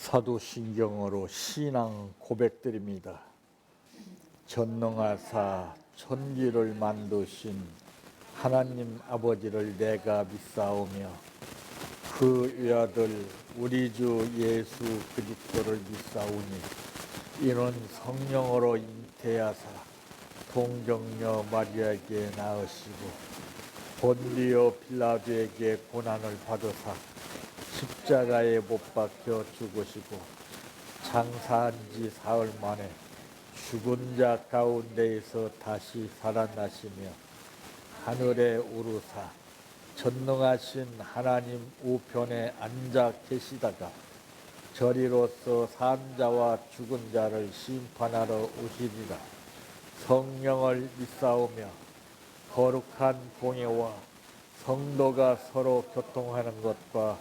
사도신경으로 신앙 고백드립니다. 전능하사 천지를 만드신 하나님 아버지를 내가 믿사오며 그 외아들 우리 주 예수 그리스도를 믿사오니 이는 성령으로 잉태하사 동정녀 마리아에게 낳으시고 본디오 빌라도에게 고난을 받으사 십자가에 못 박혀 죽으시고 장사한 지 사흘 만에 죽은 자 가운데에서 다시 살아나시며 하늘에 오르사 전능하신 하나님 우편에 앉아 계시다가 저리로서 산 자와 죽은 자를 심판하러 오시리라. 성령을 믿사오며 거룩한 공예와 성도가 서로 교통하는 것과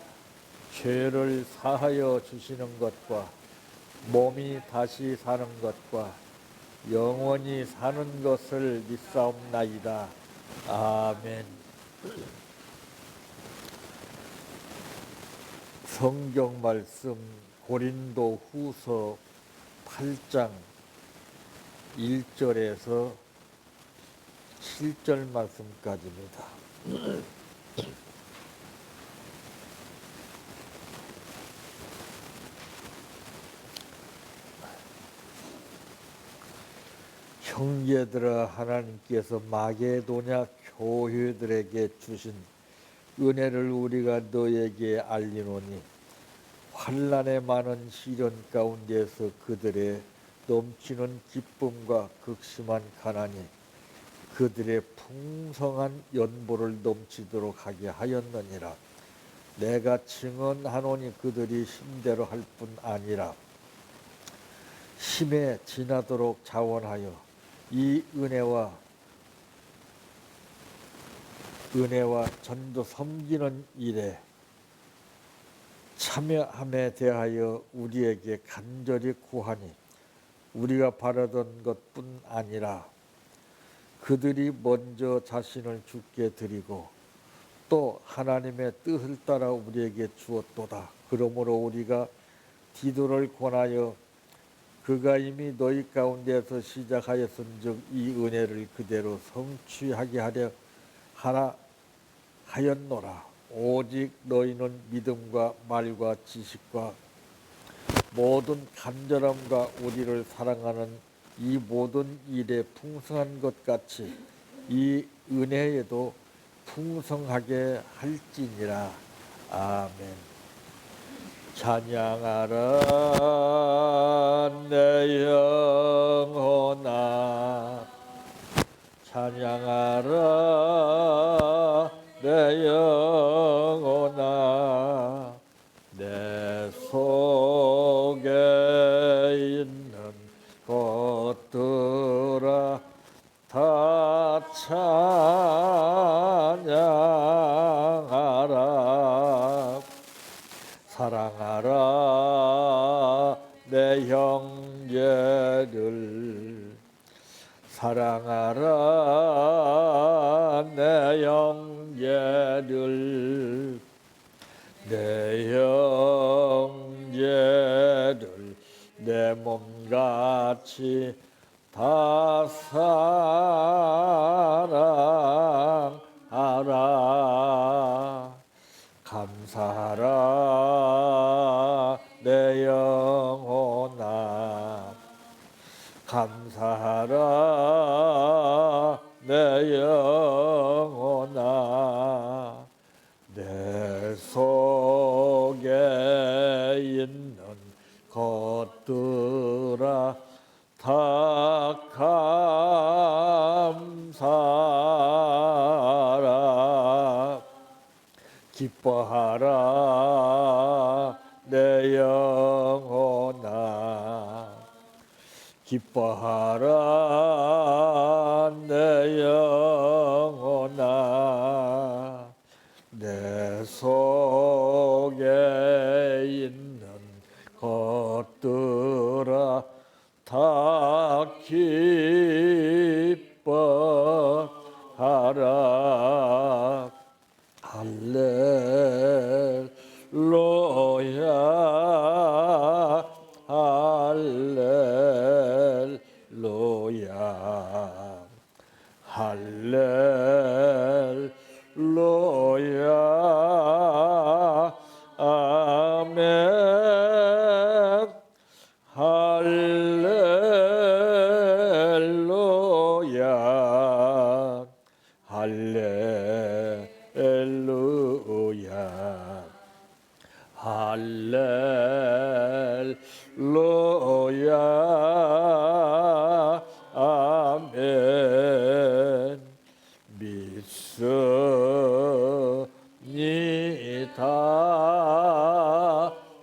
죄를 사하여 주시는 것과 몸이 다시 사는 것과 영원히 사는 것을 믿사옵나이다. 아멘. 성경 말씀 고린도 후서 8장 1절에서 7절 말씀까지입니다. 형제들아, 하나님께서 마게도냐 교회들에게 주신 은혜를 우리가 너에게 알리노니 환난의 많은 시련 가운데서 그들의 넘치는 기쁨과 극심한 가난이 그들의 풍성한 연보를 넘치도록 하게 하였느니라. 내가 증언하노니 그들이 힘대로 할 뿐 아니라 힘에 지나도록 자원하여 이 은혜와 전도 섬기는 일에 참여함에 대하여 우리에게 간절히 구하니 우리가 바라던 것뿐 아니라 그들이 먼저 자신을 주께 드리고 또 하나님의 뜻을 따라 우리에게 주었도다. 그러므로 우리가 디도를 권하여 그가 이미 너희 가운데서 시작하였은즉 이 은혜를 그대로 성취하게 하라 하였노라. 오직 너희는 믿음과 말과 지식과 모든 간절함과 우리를 사랑하는 이 모든 일에 풍성한 것 같이 이 은혜에도 풍성하게 할지니라. 아멘. 찬양하라 내 영혼아, 찬양하라 내 영혼아, 내 속에 있는 것들아 다 찬양하라. 사랑하라 내 형제를, 사랑하라 내 형제를, 내 형제를 내 몸같이 다 사랑하라. 감사하라 내 영혼아, 감사하라 내 영혼아, 내 속에 있는 것들아 다 감사하라. 기뻐하라 내 영혼아, 기뻐하라 내 영혼아, 내 속에 있는 것들아 다 기뻐하라. 할렐루야 할렐루야 아멘 믿습니다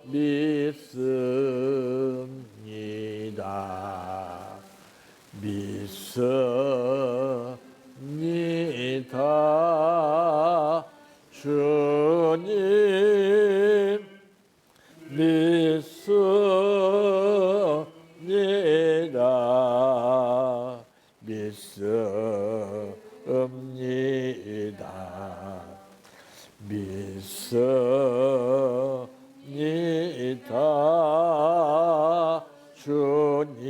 믿습니다 믿습니다 주님 믿습니다 믿습니다 믿습니다 주님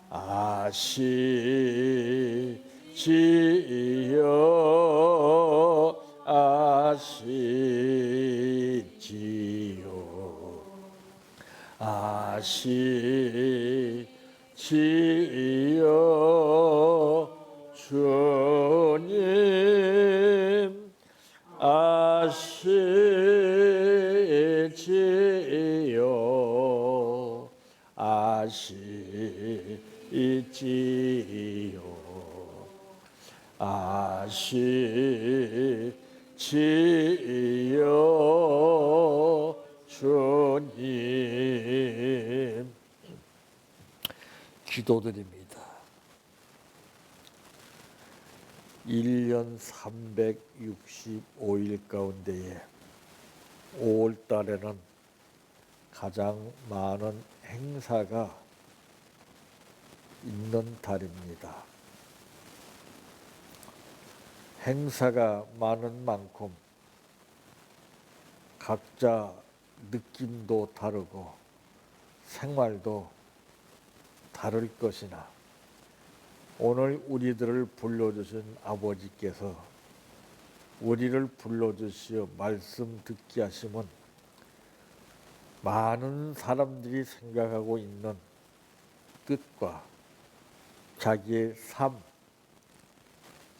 아시지요 아시지요 아시지요 주님 아시지요 아시지요 아시지요 주님 기도드립니다. 1년 365일 가운데에 5월달에는 가장 많은 행사가 있는 달입니다. 행사가 많은 만큼 각자 느낌도 다르고 생활도 다를 것이나 오늘 우리들을 불러주신 아버지께서 우리를 불러주시어 말씀 듣게 하시면 많은 사람들이 생각하고 있는 뜻과 자기의 삶,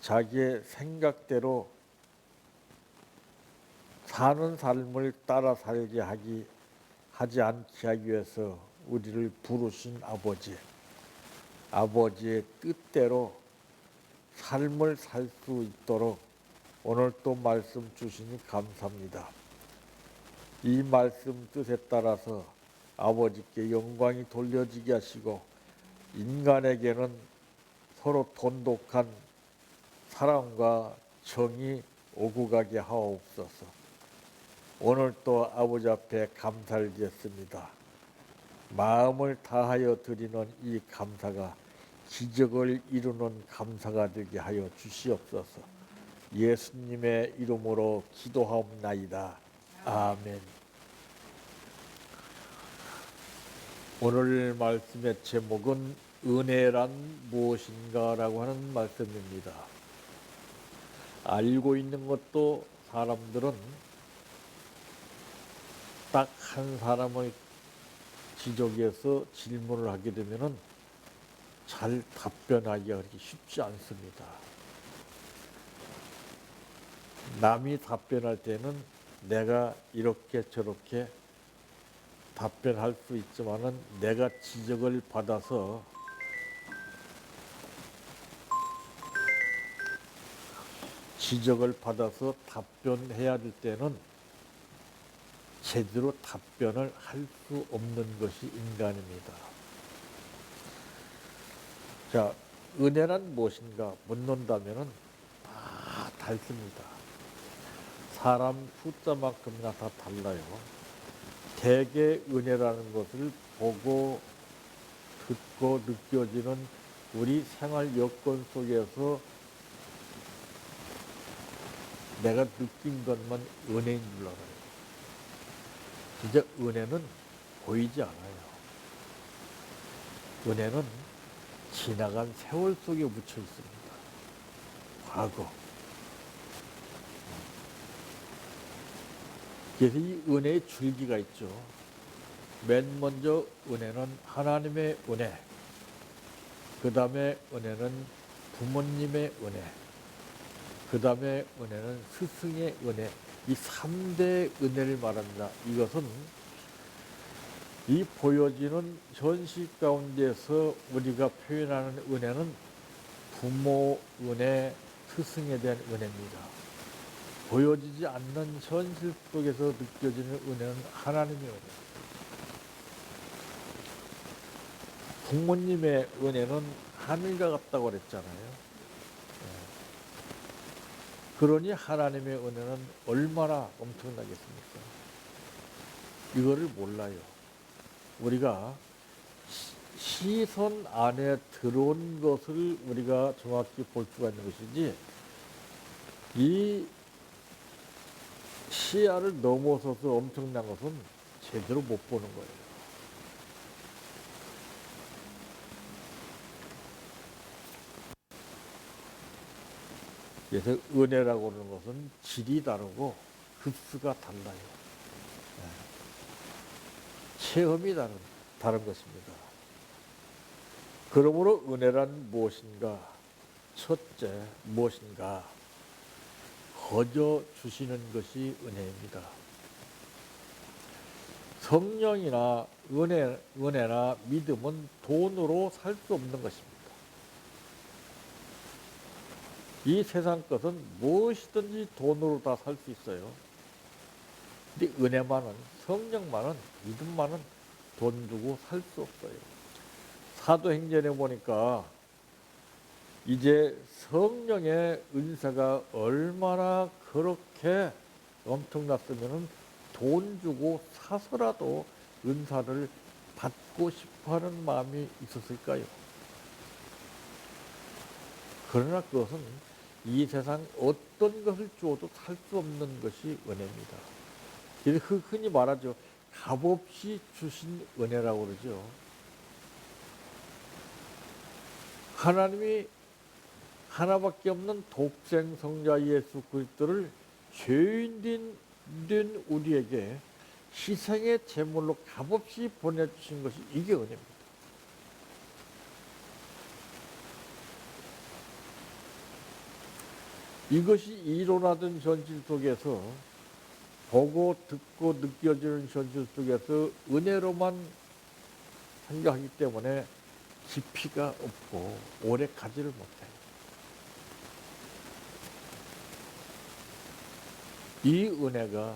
자기의 생각대로 사는 삶을 따라 살게 하지 않게 하기 위해서 우리를 부르신 아버지의 뜻대로 삶을 살 수 있도록 오늘 또 말씀 주시니 감사합니다. 이 말씀 뜻에 따라서 아버지께 영광이 돌려지게 하시고 인간에게는 서로 돈독한 사랑과 정이 오고 가게 하옵소서. 오늘 또 아버지 앞에 감사를 드렸습니다. 마음을 다하여 드리는 이 감사가 기적을 이루는 감사가 되게 하여 주시옵소서. 예수님의 이름으로 기도하옵나이다. 아멘. 오늘 말씀의 제목은 은혜란 무엇인가 라고 하는 말씀입니다. 알고 있는 것도 사람들은 딱 한 사람을 지적해서 질문을 하게 되면 잘 답변하기가 그렇게 쉽지 않습니다. 남이 답변할 때는 내가 이렇게 저렇게 답변할 수 있지만은 내가 지적을 받아서 답변해야 될 때는 제대로 답변을 할 수 없는 것이 인간입니다. 자, 은혜란 무엇인가 묻는다면은 다 달습니다. 사람 숫자만큼이나 다 달라요. 대개 은혜라는 것을 보고 듣고 느껴지는 우리 생활 여건 속에서 내가 느낀 것만 은혜인 줄 알아요. 진짜 은혜는 보이지 않아요. 은혜는 지나간 세월 속에 묻혀 있습니다. 과거. 그래서 이 은혜의 줄기가 있죠. 맨 먼저 은혜는 하나님의 은혜, 그 다음에 은혜는 부모님의 은혜, 그 다음에 은혜는 스승의 은혜, 이 3대 은혜를 말합니다. 이것은 이 보여지는 현실 가운데서 우리가 표현하는 은혜는 부모 은혜, 스승에 대한 은혜입니다. 보여지지 않는 현실 속에서 느껴지는 은혜는 하나님의 은혜입니다. 부모님의 은혜는 하늘과 같다고 그랬잖아요. 그러니 하나님의 은혜는 얼마나 엄청나겠습니까? 이거를 몰라요. 우리가 시선 안에 들어온 것을 우리가 정확히 볼 수가 있는 것이지, 이 시야를 넘어서서 엄청난 것은 제대로 못 보는 거예요. 그래서 은혜라고 하는 것은 질이 다르고 급수가 달라요. 체험이 다른 것입니다. 그러므로 은혜란 무엇인가? 첫째, 무엇인가? 거저 주시는 것이 은혜입니다. 성령이나 은혜나 믿음은 돈으로 살 수 없는 것입니다. 이 세상 것은 무엇이든지 돈으로 다 살 수 있어요. 근데 은혜만은, 성령만은, 믿음만은 돈 주고 살 수 없어요. 사도행전에 보니까 이제 성령의 은사가 얼마나 그렇게 엄청났으면 돈 주고 사서라도 은사를 받고 싶어 하는 마음이 있었을까요? 그러나 그것은 이 세상 어떤 것을 주어도 살 수 없는 것이 은혜입니다. 그래서 흔히 말하죠. 값없이 주신 은혜라고 그러죠. 하나님이 하나밖에 없는 독생 성자 예수 그리스도를 죄인 된 우리에게 희생의 제물로 값없이 보내주신 것이 이게 은혜입니다. 이것이 이론하던 현실 속에서, 보고 듣고 느껴지는 현실 속에서 은혜로만 생각하기 때문에 깊이가 없고 오래 가지를 못해요. 이 은혜가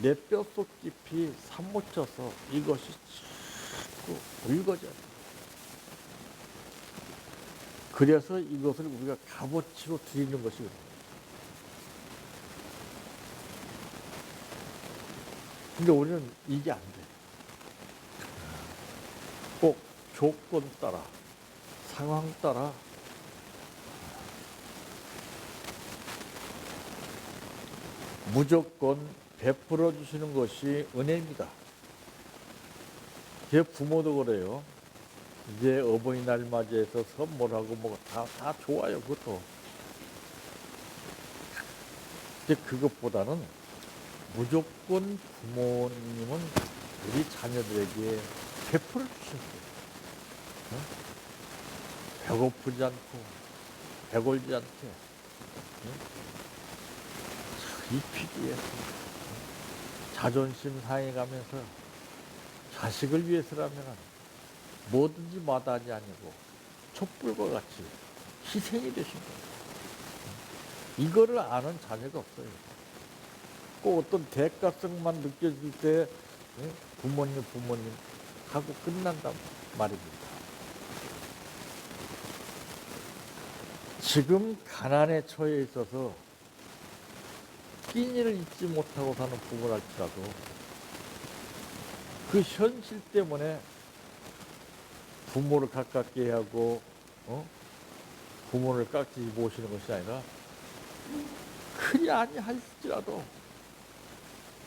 내 뼛속 깊이 사무쳐서 이것이 자꾸 붉어져요. 그래서 이것을 우리가 값어치로 드리는 것이거든요. 근데 우리는 이게 안 돼. 꼭 조건 따라, 상황 따라 무조건 베풀어 주시는 것이 은혜입니다. 제 부모도 그래요. 이제 어버이날 맞이해서 선물하고 뭐 다 좋아요. 그것도. 근데 그것보다는 무조건 부모님은 우리 자녀들에게 베풀어 주시는 거예요. 배고프지 않고 배골지 않게 입히기 위해서, 자존심 상해가면서 자식을 위해서라면 뭐든지 마다하지 아니고 촛불과 같이 희생이 되신 거예요. 이거를 아는 자녀가 없어요. 꼭 어떤 대가성만 느껴질 때 부모님 하고 끝난단 말입니다. 지금 가난에 처해 있어서 끼니를 잊지 못하고 사는 부모랄지라도 그 현실 때문에 부모를 가깝게 하고 부모를 깍지 모시는 것이 아니라, 그리 아니할지라도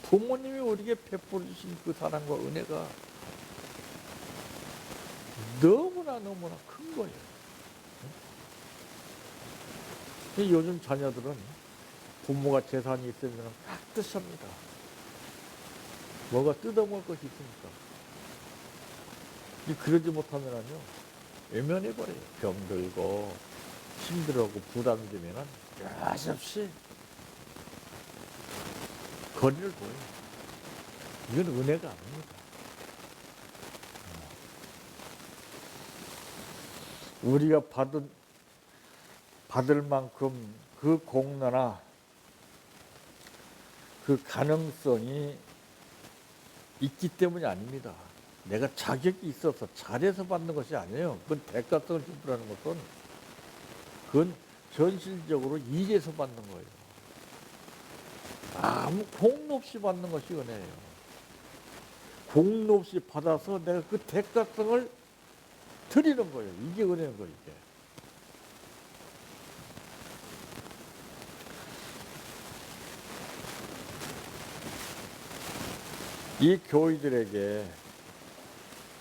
부모님이 우리에게 베풀어 주신 그 사랑과 은혜가 너무나 큰 거예요. 요즘 자녀들은 부모가 재산이 있으면 깍듯합니다. 뭐가 뜯어먹을 것이 있으니까. 그러지 못하면요 외면해버려요. 병들고 힘들어하고 부담이 되면은 여지없이 거리를 둬요. 이건 은혜가 아닙니다. 우리가 받을 만큼 그 공로나 그 가능성이 있기 때문이 아닙니다. 내가 자격이 있어서 잘해서 받는 것이 아니에요. 그건 대가성을 지불하는 것은 그건 현실적으로 일해서 받는 거예요. 아무 공로 없이 받는 것이 은혜예요. 공로 없이 받아서 내가 그 대가성을 드리는 거예요. 이게 은혜인 거예요. 이게. 이 교회들에게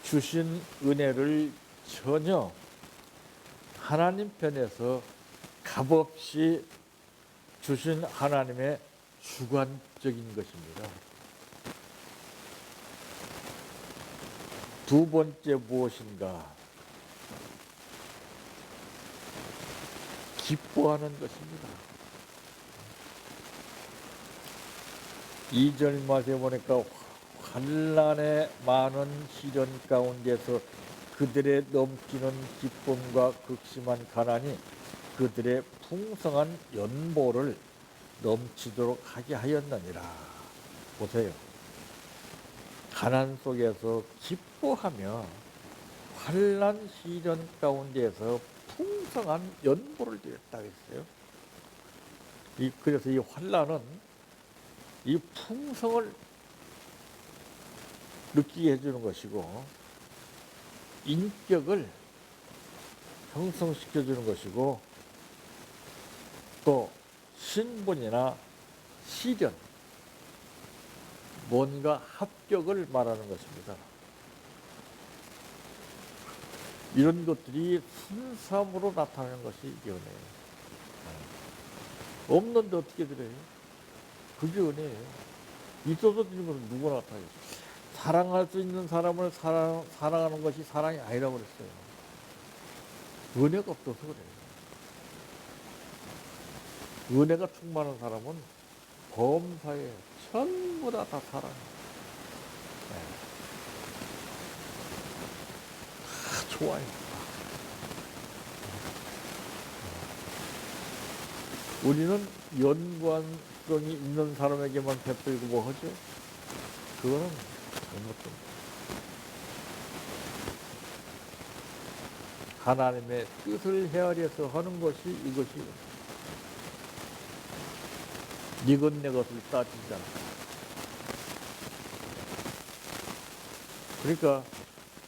주신 은혜를 전혀 하나님 편에서 값없이 주신 하나님의 주관적인 것입니다. 두 번째 무엇인가? 기뻐하는 것입니다. 2절 말씀에 보니까 환난의 많은 시련 가운데서 그들의 넘치는 기쁨과 극심한 가난이 그들의 풍성한 연보를 넘치도록 하게 하였느니라. 보세요. 가난 속에서 기뻐하며 환난 시련 가운데에서 풍성한 연보를 드렸다 했어요. 그래서 이 환난은 이 풍성을 느끼게 해주는 것이고 인격을 형성시켜주는 것이고 또 신분이나 시련 뭔가 합격을 말하는 것입니다. 이런 것들이 순수함으로 나타나는 것이 이게 은혜예요. 없는데 어떻게 드려요? 그게 은혜예요. 있어서 드리는 것은 누구나 나타나죠. 사랑할 수 있는 사람을 사랑하는 것이 사랑이 아니라고 그랬어요. 은혜가 없어서 그래요. 은혜가 충만한 사람은 범사에 전부 다 사랑해요. 네. 다 좋아요. 우리는 연관성이 있는 사람에게만 베풀고 뭐 하죠? 그거는 잘못됩니다. 하나님의 뜻을 헤아려서 하는 것이 이것이 니건 내 것을 따지지 않다. 그러니까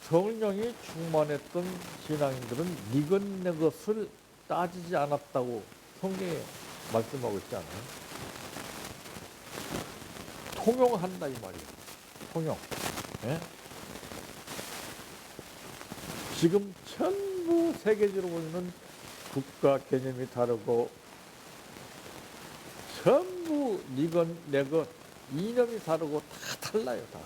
성령이 충만했던 신앙인들은 니건 내 것을 따지지 않았다고 성경에 말씀하고 있지 않아요? 통용한다 이 말이에요. 통용. 예? 지금 전부 세계적으로 보면 국가 개념이 다르고 전부 니건 내것 이념이 다르고 다 달라요. 다.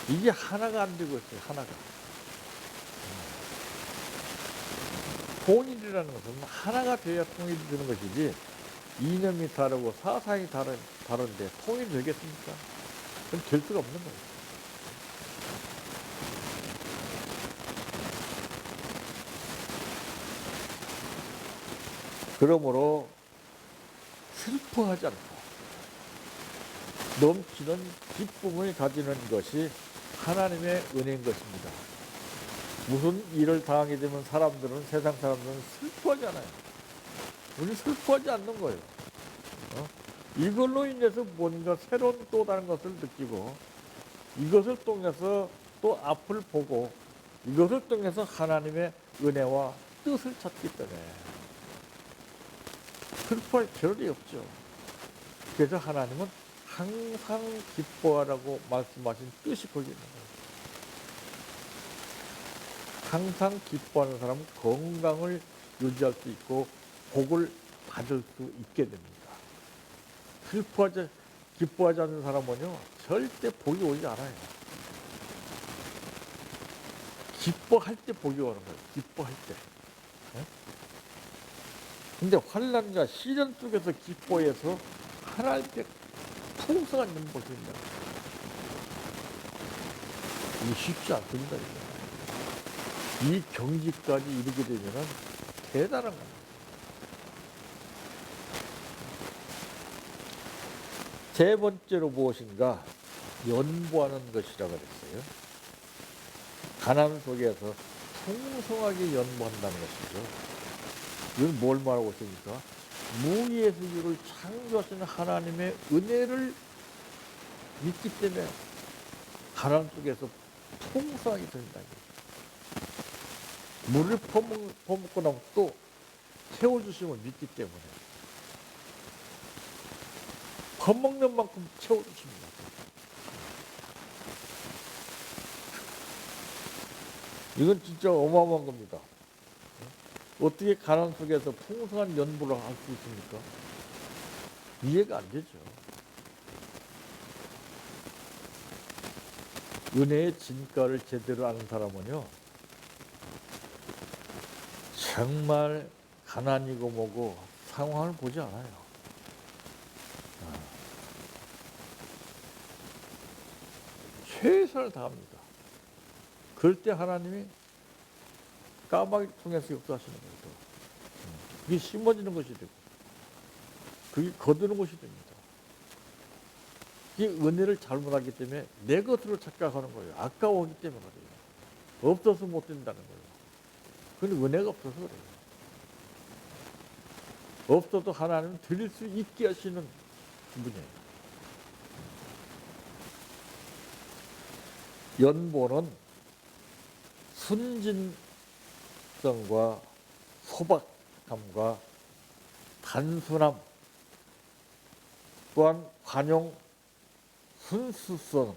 이게 하나가 안 되고 있어요. 하나가. 통일이라는 것은 하나가 돼야 통일이 되는 것이지 이념이 다르고 사상이 다른데 통일이 되겠습니까? 그건 될 수가 없는 거예요. 그러므로 슬퍼하지 않고 넘치는 기쁨을 가지는 것이 하나님의 은혜인 것입니다. 무슨 일을 당하게 되면 세상 사람들은 슬퍼하잖아요. 우리 슬퍼하지 않는 거예요. 이걸로 인해서 뭔가 새로운 또 다른 것을 느끼고 이것을 통해서 또 앞을 보고 이것을 통해서 하나님의 은혜와 뜻을 찾기 때문에 슬퍼할 겨를이 없죠. 그래서 하나님은 항상 기뻐하라고 말씀하신 뜻이 거기 있는 거예요. 항상 기뻐하는 사람은 건강을 유지할 수 있고 복을 받을 수 있게 됩니다. 기뻐하지 않는 사람은요 절대 복이 오지 않아요. 기뻐할 때 복이 오는 거예요. 기뻐할 때. 예? 근데 환난과 시련 속에서 기뻐해서 하나님께 풍성한 연복을 드린다. 이게 쉽지 않습니다. 이게. 이 경지까지 이르게 되면은 대단한 겁니다. 세 번째로 무엇인가? 연보하는 것이라고 그랬어요. 가난 속에서 풍성하게 연보한다는 것이죠. 이건 뭘 말하고 있습니까? 무의에서 유를 창조하신 하나님의 은혜를 믿기 때문에 가난 속에서 풍성하게 된다는 거죠. 물을 퍼먹고 나면 또 채워주심을 믿기 때문에 퍼먹는 만큼 채워주십니다. 이건 진짜 어마어마한 겁니다. 어떻게 가난 속에서 풍성한 연보를 할 수 있습니까? 이해가 안 되죠. 은혜의 진가를 제대로 아는 사람은요, 정말 가난이고 뭐고 상황을 보지 않아요. 최선을 다합니다. 그럴 때 하나님이 까마귀를 통해서 역사하시는 거예요. 그게 심어지는 것이 되고, 그게 거두는 것이 됩니다. 이게 은혜를 잘못하기 때문에 내 것으로 착각하는 거예요. 아까워하기 때문에 그래요. 없어서 못 된다는 거예요. 그건 은혜가 없어서 그래요. 없어도 하나님은 드릴 수 있게 하시는 분이에요. 연보는 순진성과 소박함과 단순함, 또한 관용, 순수성,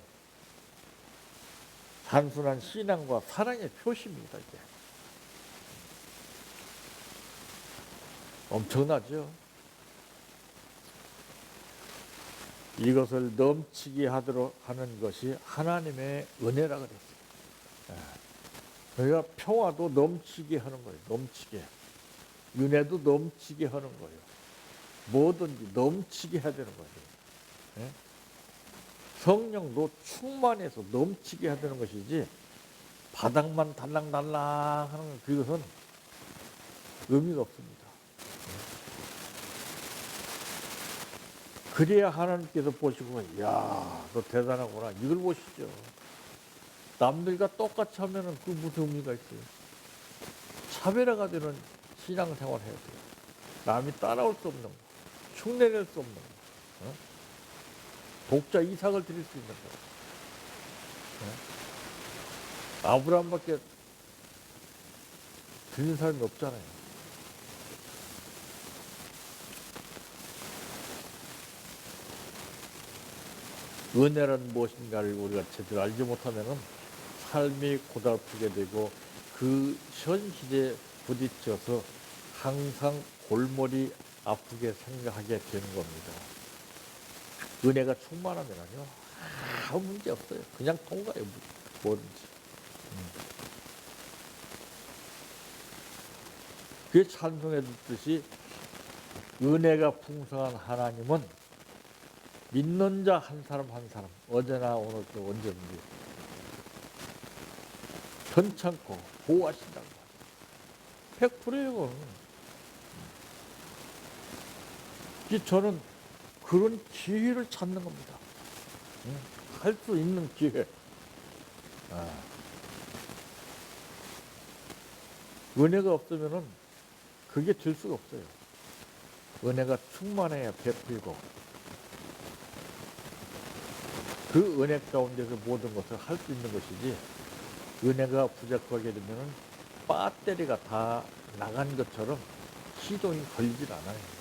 단순한 신앙과 사랑의 표시입니다. 이게 엄청나죠. 이것을 넘치게 하도록 하는 것이 하나님의 은혜라 그랬어요. 그러니까 평화도 넘치게 하는 거예요. 넘치게. 은혜도 넘치게 하는 거예요. 뭐든지 넘치게 해야 되는 거예요. 예? 성령도 충만해서 넘치게 해야 되는 것이지, 바닥만 달랑달랑 하는 그것은 의미가 없습니다. 그래야 하나님께서 보시고, 야, 너 대단하구나, 이걸 보시죠. 남들과 똑같이 하면은 그 무슨 의미가 있어요? 차별화가 되는 신앙생활을 해야 돼요. 남이 따라올 수 없는 거, 흉내낼 수 없는 거, 독자 이삭을 드릴 수 있는 거. 아브라함밖에 드린 사람이 없잖아요. 은혜란 무엇인가를 우리가 제대로 알지 못하면은 삶이 고달프게 되고 그 현실에 부딪혀서 항상 골머리 아프게 생각하게 되는 겁니다. 은혜가 충만하면요, 아무 문제 없어요. 그냥 통과해요, 뭐든지. 그게 찬송해 듣듯이 은혜가 풍성한 하나님은 믿는 자 한 사람 한 사람, 어제나 오늘도 언제든지 편찮고 보호하신다고. 100%예요. 저는 그런 기회를 찾는 겁니다. 할 수 있는 기회. 은혜가 없으면은 그게 될 수가 없어요. 은혜가 충만해야 베풀고, 그 은혜 가운데서 모든 것을 할 수 있는 것이지, 은혜가 부족하게 되면은 배터리가 다 나간 것처럼 시동이 걸리질 않아요.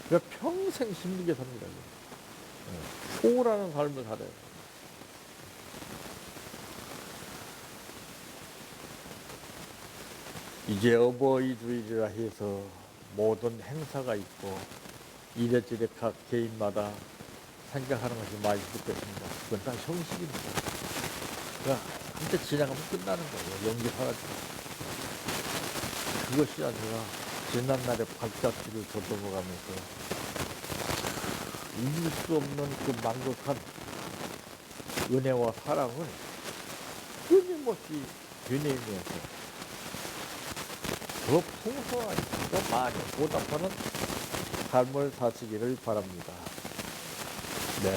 그러니까 평생 힘들게 삽니다. 소홀하는 삶을 살아요. 이제 어버이 주일이라 해서 모든 행사가 있고 이래저래 각 개인마다 생각하는 것이 많이 느껴집니다. 그건 다 형식입니다. 그러니까 근데 지나가면 끝나는 거예요. 연기 사라지고. 그것이 아니라 지난날의 발자취를 더듬어가면서 잊을 수 없는 그 만극한 은혜와 사랑을 끊임없이 되뇌이면서 더 풍성하게 더 많이 보답하는 삶을 사시기를 바랍니다. 내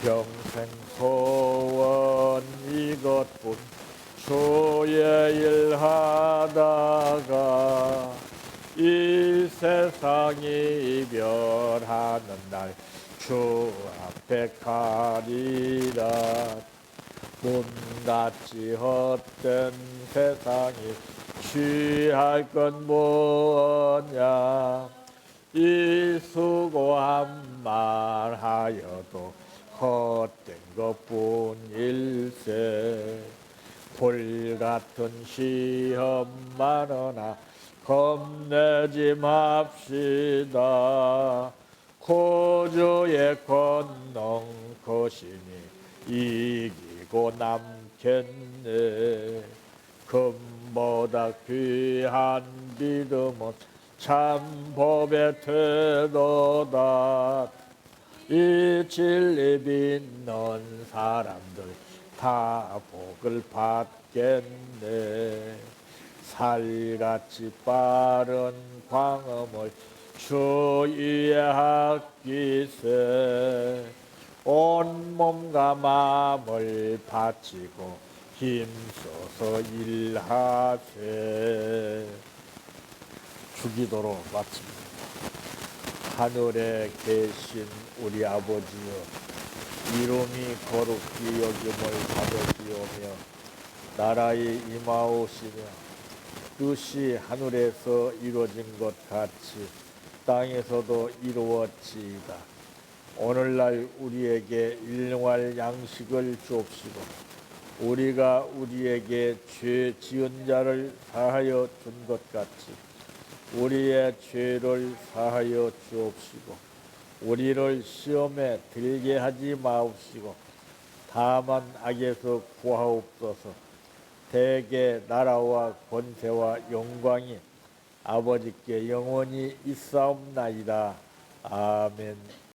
평생 소원 이것뿐 주의 일 하다가 이 세상이 이별하는 날 주 앞에 가리라. 몸같이 헛된 세상이 취할 건 뭐냐. 이 수고한 말 하여도 헛된 것뿐일세. 불같은 시험 많으나 겁내지 맙시다. 구주의 권능 거심이 이기고 남겠네. 금보다 귀한 믿음은 참 법의 태도다. 이 진리 믿는 사람들 다 복을 받겠네. 살같이 빠른 광음을 주 위에 아끼세. 온 몸과 마음을 바치고 힘써서 일하세. 주기도로 마칩니다. 하늘에 계신 우리 아버지여, 이름이 거룩히 여김을 받으시오며 나라의 임하오시며 뜻이 하늘에서 이루어진 것 같이 땅에서도 이루어지이다. 오늘날 우리에게 일용할 양식을 주옵시고 우리가 우리에게 죄 지은 자를 사하여 준 것 같이 우리의 죄를 사하여 주옵시고 우리를 시험에 들게 하지 마옵시고 다만 악에서 구하옵소서. 대개 나라와 권세와 영광이 아버지께 영원히 있사옵나이다. 아멘.